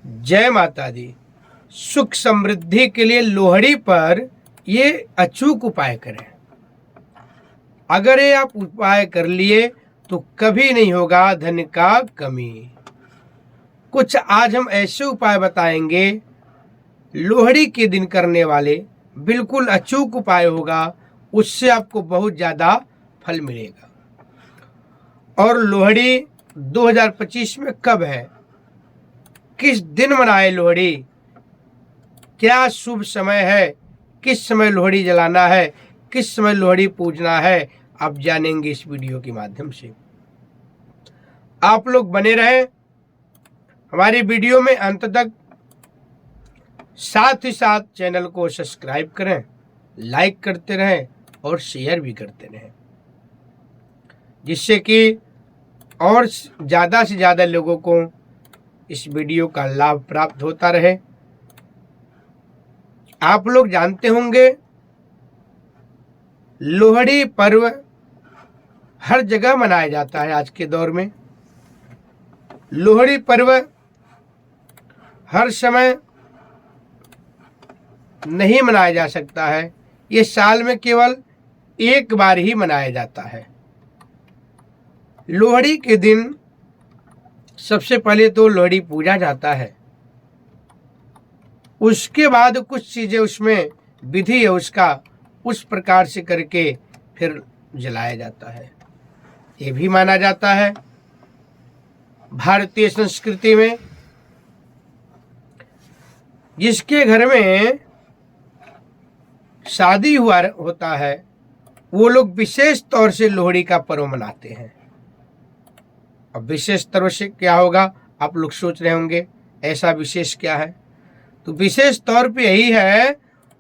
जय माता दी। सुख समृद्धि के लिए लोहड़ी पर ये अचूक उपाय करें। अगर ये आप उपाय कर लिए तो कभी नहीं होगा धन का कमी। कुछ आज हम ऐसे उपाय बताएंगे लोहड़ी के दिन करने वाले, बिल्कुल अचूक उपाय होगा, उससे आपको बहुत ज़्यादा फल मिलेगा। और लोहड़ी 2025 में कब है, किस दिन मनाए लोहड़ी, क्या शुभ समय है, किस समय लोहड़ी जलाना है, किस समय लोहड़ी पूजना है, आप जानेंगे इस वीडियो के माध्यम से। आप लोग बने रहें हमारी वीडियो में अंत तक। साथ ही साथ चैनल को सब्सक्राइब करें, लाइक करते रहें और शेयर भी करते रहें, जिससे कि और ज़्यादा से ज़्यादा लोगों को इस वीडियो का लाभ प्राप्त होता रहे। आप लोग जानते होंगे लोहड़ी पर्व हर जगह मनाया जाता है। आज के दौर में लोहड़ी पर्व हर समय नहीं मनाया जा सकता है, ये साल में केवल एक बार ही मनाया जाता है। लोहड़ी के दिन सबसे पहले तो लोहड़ी पूजा जाता है, उसके बाद कुछ चीज़ें उसमें विधि है उसका, उस प्रकार से करके फिर जलाया जाता है। ये भी माना जाता है भारतीय संस्कृति में जिसके घर में शादी हुआ होता है वो लोग विशेष तौर से लोहड़ी का पर्व मनाते हैं। अब विशेष तौर से क्या होगा, आप लोग सोच रहे होंगे ऐसा विशेष क्या है। तो विशेष तौर पे यही है,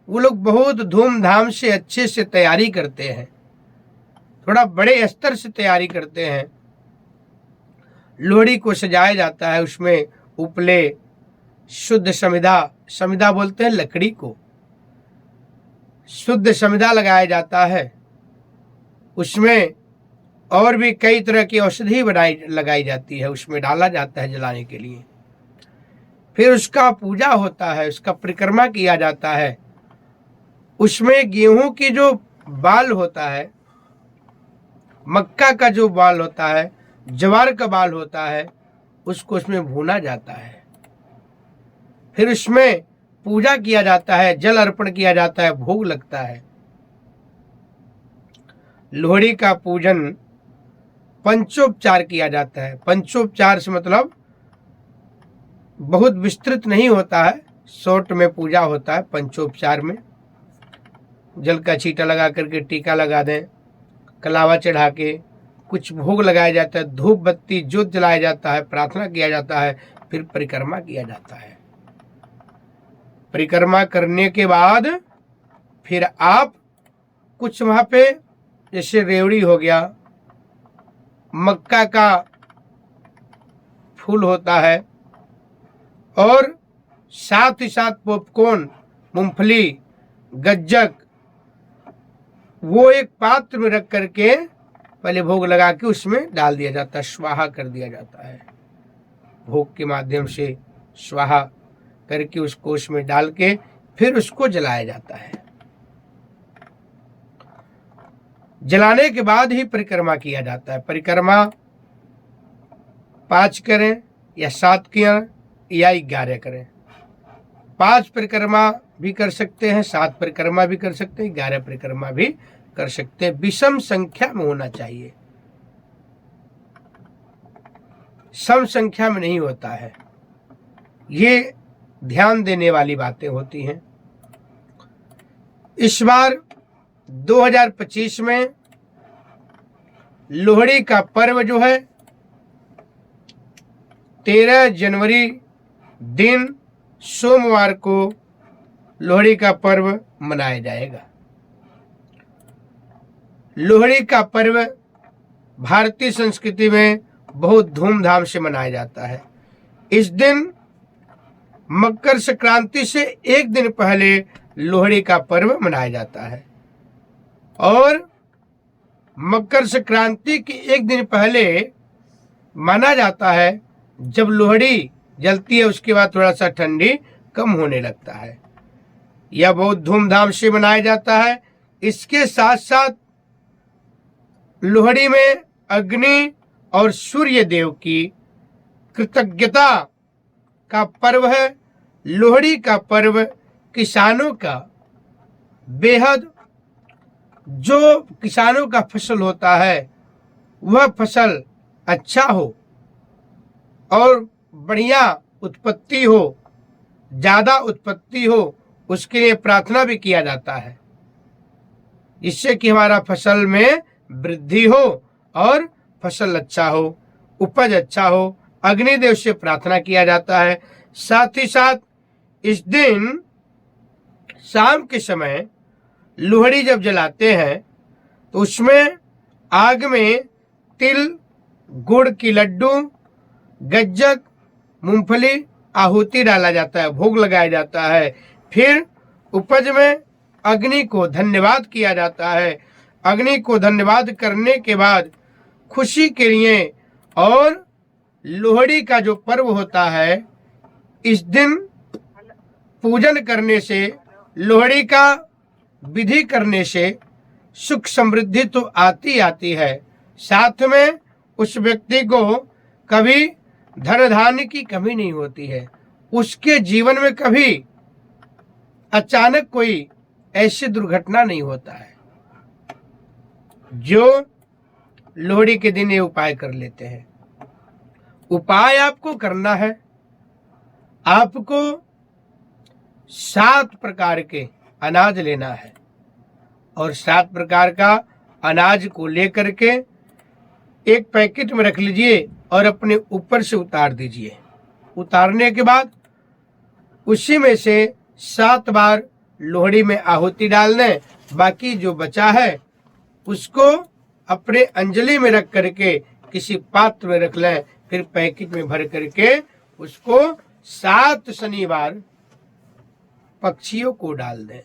वो लोग बहुत धूमधाम से अच्छे से तैयारी करते हैं, थोड़ा बड़े स्तर से तैयारी करते हैं। लोहड़ी को सजाया जाता है, उसमें उपले, शुद्ध समिधा, समिधा बोलते हैं लकड़ी को, शुद्ध समिधा लगाया जाता है। उसमें और भी कई तरह की औषधि लगाई जाती है, उसमें डाला जाता है जलाने के लिए। फिर उसका पूजा होता है, उसका परिक्रमा किया जाता है। उसमें गेहूं की जो बाल होता है, मक्का का जो बाल होता है, ज्वार का बाल होता है, उसको उसमें भूना जाता है। फिर उसमें पूजा किया जाता है, जल अर्पण किया जाता है, भोग लगता है। लोहड़ी का पूजन पंचोपचार किया जाता है। पंचोपचार से मतलब बहुत विस्तृत नहीं होता है, शॉर्ट में पूजा होता है। पंचोपचार में जल का छींटा लगा करके टीका लगा दें, कलावा चढ़ा के कुछ भोग लगाया जाता है, धूप बत्ती ज्योत जलाया जाता है, प्रार्थना किया जाता है, फिर परिक्रमा किया जाता है। परिक्रमा करने के बाद फिर आप कुछ वहाँ पे जैसे रेवड़ी हो गया, मक्का का फूल होता है, और साथ ही साथ पॉपकॉर्न, मूंगफली, गज्जक, वो एक पात्र में रख करके पहले भोग लगा के उसमें डाल दिया जाता है, स्वाहा कर दिया जाता है। भोग के माध्यम से स्वाहा करके उसको उसमें डाल के फिर उसको जलाया जाता है। जलाने के बाद ही परिक्रमा किया जाता है। परिक्रमा 5 करें या 7 करें या 11 करें। 5 परिक्रमा भी कर सकते हैं, 7 परिक्रमा भी कर सकते हैं, 11 परिक्रमा भी कर सकते हैं। विषम संख्या में होना चाहिए, सम संख्या में नहीं होता है। ये ध्यान देने वाली बातें होती हैं। इस बार 2025 में लोहड़ी का पर्व जो है 13 जनवरी दिन सोमवार को लोहड़ी का पर्व मनाया जाएगा। लोहड़ी का पर्व भारतीय संस्कृति में बहुत धूमधाम से मनाया जाता है। इस दिन मकर संक्रांति से एक दिन पहले लोहड़ी का पर्व मनाया जाता है, और मकर संक्रांति के एक दिन पहले माना जाता है जब लोहड़ी जलती है, उसके बाद थोड़ा सा ठंडी कम होने लगता है। यह बहुत धूमधाम से मनाया जाता है। इसके साथ साथ लोहड़ी में अग्नि और सूर्य देव की कृतज्ञता का पर्व है। लोहड़ी का पर्व किसानों का बेहद, जो किसानों का फसल होता है वह फसल अच्छा हो और बढ़िया उत्पत्ति हो, ज्यादा उत्पत्ति हो, उसके लिए प्रार्थना भी किया जाता है, जिससे कि हमारा फसल में वृद्धि हो और फसल अच्छा हो, उपज अच्छा हो। अग्निदेव से प्रार्थना किया जाता है। साथ ही साथ इस दिन शाम के समय लोहड़ी जब जलाते हैं तो उसमें आग में तिल, गुड़ की लड्डू, गज्जक, मूंगफली आहुति डाला जाता है, भोग लगाया जाता है। फिर उपज में अग्नि को धन्यवाद किया जाता है। अग्नि को धन्यवाद करने के बाद खुशी के लिए, और लोहड़ी का जो पर्व होता है, इस दिन पूजन करने से, लोहड़ी का विधि करने से सुख समृद्धि तो आती आती है, साथ में उस व्यक्ति को कभी धन धान्य की कमी नहीं होती है। उसके जीवन में कभी अचानक कोई ऐसी दुर्घटना नहीं होता है। जो लोहड़ी के दिन ये उपाय कर लेते हैं। उपाय आपको करना है, आपको 7 प्रकार के अनाज लेना है और 7 प्रकार का अनाज को लेकर के एक पैकेट में रख लीजिए और अपने ऊपर से उतार दीजिए। उतारने के बाद उसी में से 7 बार लोहड़ी में आहुति डाल दें। बाकी जो बचा है उसको अपने अंजलि में रख करके किसी पात्र में रख लें। फिर पैकेट में भर करके उसको 7 शनिवार पक्षियों को डाल दें।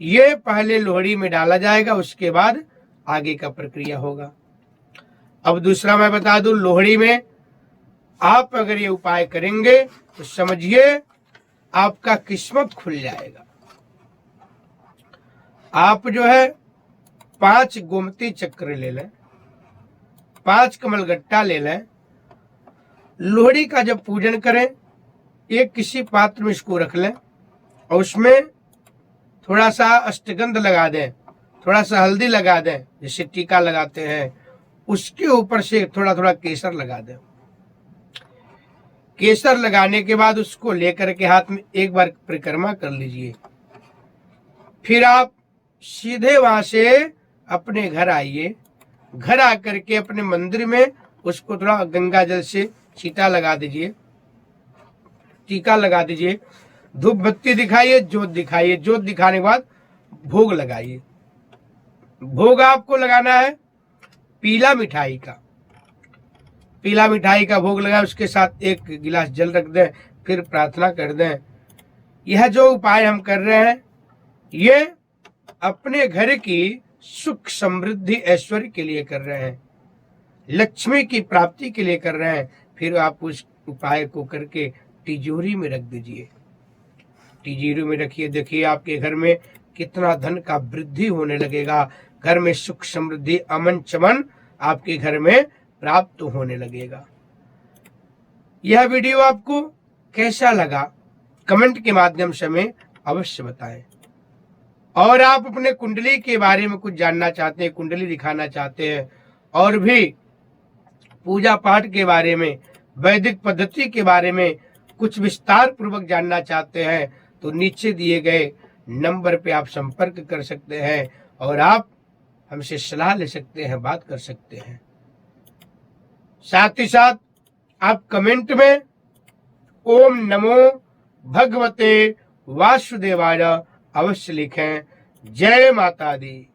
ये पहले लोहड़ी में डाला जाएगा, उसके बाद आगे का प्रक्रिया होगा। अब दूसरा मैं बता दूं, लोहड़ी में आप अगर ये उपाय करेंगे तो समझिए आपका किस्मत खुल जाएगा। आप जो है 5 गोमती चक्र ले लें, 5 कमलगट्टा ले लें। लोहड़ी का जब पूजन करें, एक किसी पात्र में इसको रख लें और उसमें थोड़ा सा अष्टगंध लगा दें, थोड़ा सा हल्दी लगा दें, जैसे टीका लगाते हैं। उसके ऊपर से थोड़ा थोड़ा केसर लगा दें। केसर लगाने के बाद उसको लेकर के हाथ में एक बार परिक्रमा कर लीजिए। फिर आप सीधे वहां से अपने घर आइए। घर आकर के अपने मंदिर में उसको थोड़ा गंगा जल से छींटा लगा दीजिए, टीका लगा दीजिए, धूप बत्ती दिखाइए, जोत दिखाइए। जोत दिखाने के बाद भोग लगाइए। भोग आपको लगाना है पीला मिठाई का। पीला मिठाई का भोग लगाए, उसके साथ 1 गिलास जल रख दें, फिर प्रार्थना कर दें। यह जो उपाय हम कर रहे हैं, ये अपने घर की सुख समृद्धि ऐश्वर्य के लिए कर रहे हैं, लक्ष्मी की प्राप्ति के लिए कर रहे हैं। फिर आप उस उपाय को करके तिजोरी में रख दीजिए। तिजोरी में रखिए, देखिए आपके घर में कितना धन का वृद्धि होने लगेगा। घर में सुख समृद्धि, अमन चमन आपके घर में प्राप्त होने लगेगा। यह वीडियो आपको कैसा लगा कमेंट के माध्यम से हमें अवश्य बताएं। और आप अपने कुंडली के बारे में कुछ जानना चाहते हैं, कुंडली दिखाना चाहते हैं, और भी पूजा पाठ के बारे में, वैदिक पद्धति के बारे में कुछ विस्तार पूर्वक जानना चाहते हैं, तो नीचे दिए गए नंबर पे आप संपर्क कर सकते हैं और आप हमसे सलाह ले सकते हैं, बात कर सकते हैं। साथ ही साथ आप कमेंट में ओम नमो भगवते वासुदेवाय अवश्य लिखें। जय माता दी।